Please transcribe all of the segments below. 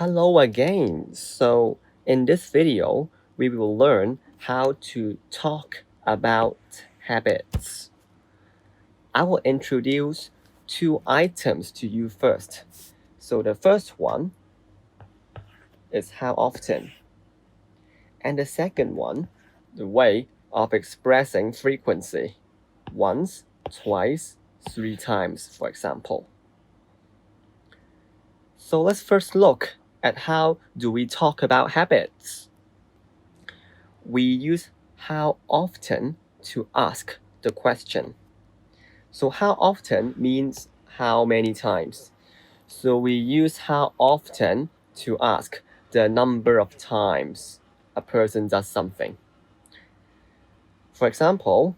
Hello again. So in this video, we will learn how to talk about habits. I will introduce two items to you first. So the first one is how often, and the second one, the way of expressing frequency. Once, twice, three times, for example. So let's first look at how do we talk about habits. We use how often to ask the question. So how often means how many times. So we use how often to ask the number of times a person does something. For example,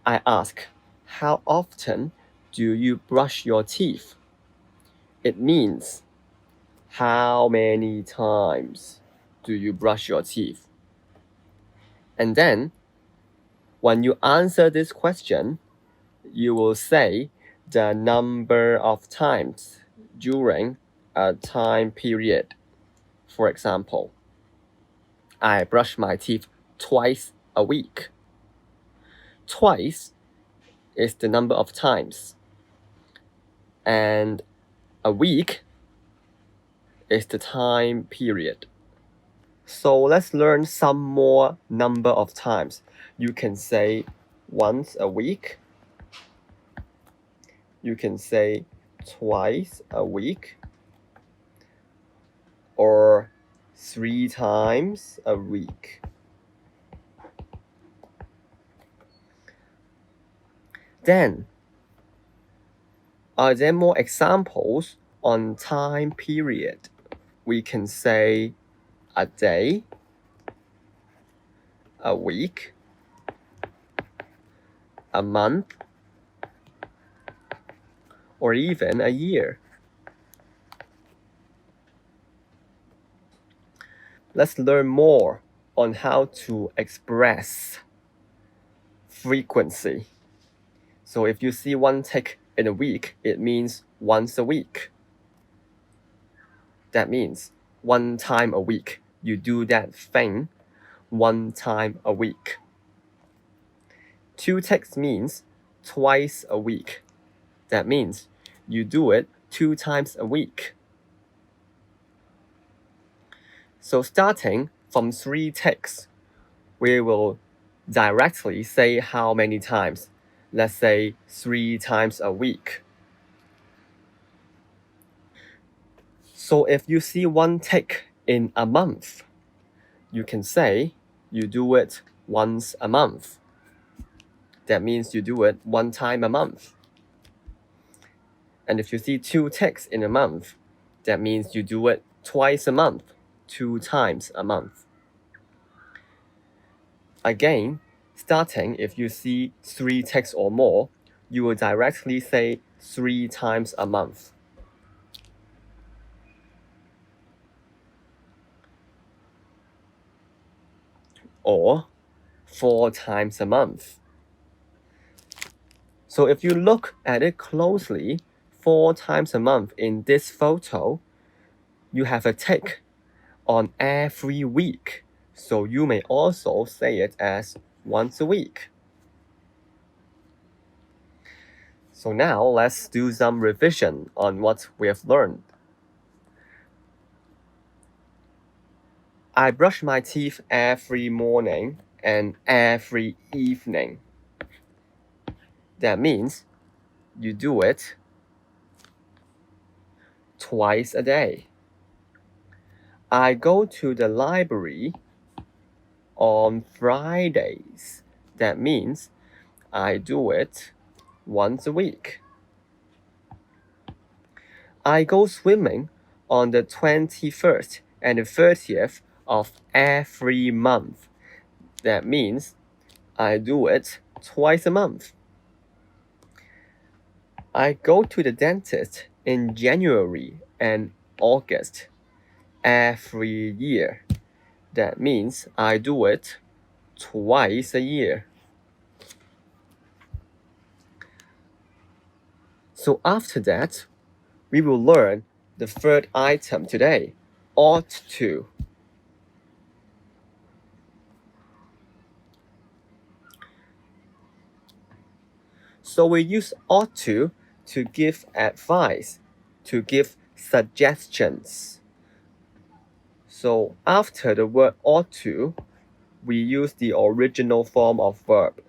I ask, how often do you brush your teeth? It means how many times do you brush your teeth? And then when you answer this question, you will say the number of times during a time period. For example, I brush my teeth twice a week. Twice is the number of times, and a week is the time period. So let's learn some more number of times. You can say once a week. You can say twice a week, or three times a week. Then, are there more examples on time period? We can say a day, a week, a month, or even a year. Let's learn more on how to express frequency. So if you see one tick in a week, it means once a week. That means one time a week. You do that thing one time a week. Two ticks means twice a week. That means you do it two times a week. So starting from three ticks, we will directly say how many times. Let's say three times a week. So if you see one tick in a month, you can say you do it once a month. That means you do it one time a month. And if you see two ticks in a month, that means you do it twice a month, two times a month. Again, starting if you see three ticks or more, you will directly say three times a month. Or four times a month. So if you look at it closely, four times a month in this photo, you have a tick on every week. So you may also say it as once a week. So now let's do some revision on what we have learned. I brush my teeth every morning and every evening. That means you do it twice a day. I go to the library on Fridays. That means I do it once a week. I go swimming on the 21st and the 30th of every month. That means I do it twice a month. I go to the dentist in January and August every year. That means I do it twice a year. So after that, we will learn the third item today, ought to. So we use ought to give advice, to give suggestions. So after the word ought to, we use the original form of verb.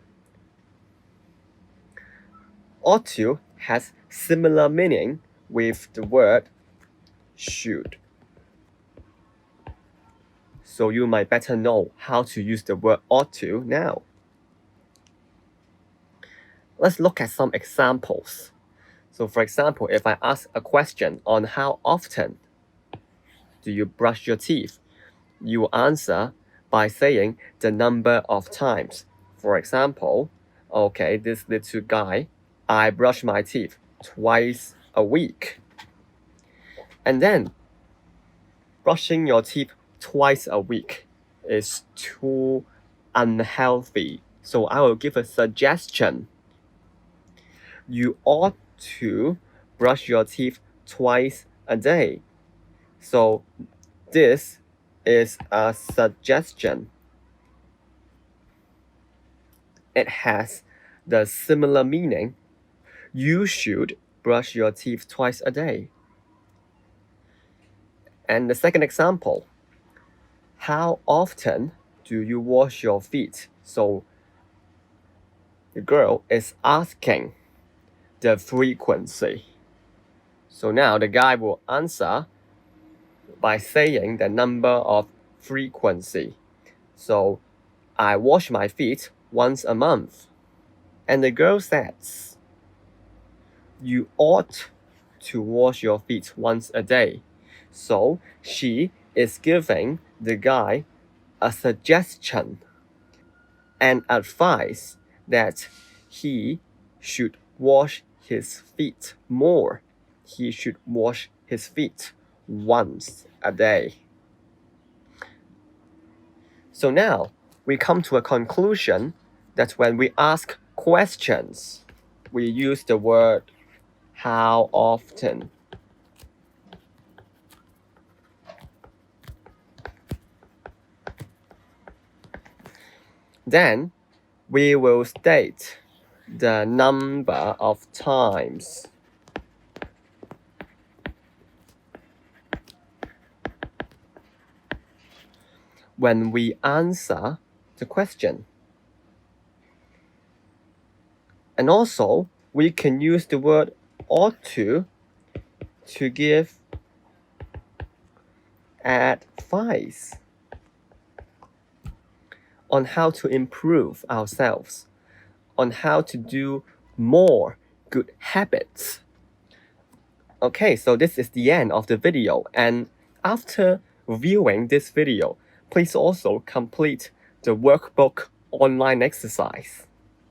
Ought to has similar meaning with the word should. So you might better know how to use the word ought to now. Let's look at some examples. So for example, if I ask a question on how often do you brush your teeth, you answer by saying the number of times. For example, okay, this little guy, I brush my teeth twice a week. And then, brushing your teeth twice a week is too unhealthy. So I will give a suggestion. You ought to brush your teeth twice a day. So this is a suggestion. It has the similar meaning. You should brush your teeth twice a day. And the second example, how often do you wash your feet? So the girl is asking the frequency. So now the guy will answer by saying the number of frequency. So I wash my feet once a month. And the girl says, you ought to wash your feet once a day. So she is giving the guy a suggestion and advice that he should wash his feet more. He should wash his feet once a day. So now we come to a conclusion that when we ask questions, we use the word how often. Then we will state the number of times. When we answer the question. And also, we can use the word ought to give advice on how to improve ourselves, on how to do more good habits. Okay, so this is the end of the video, and after viewing this video, please also complete the workbook online exercise.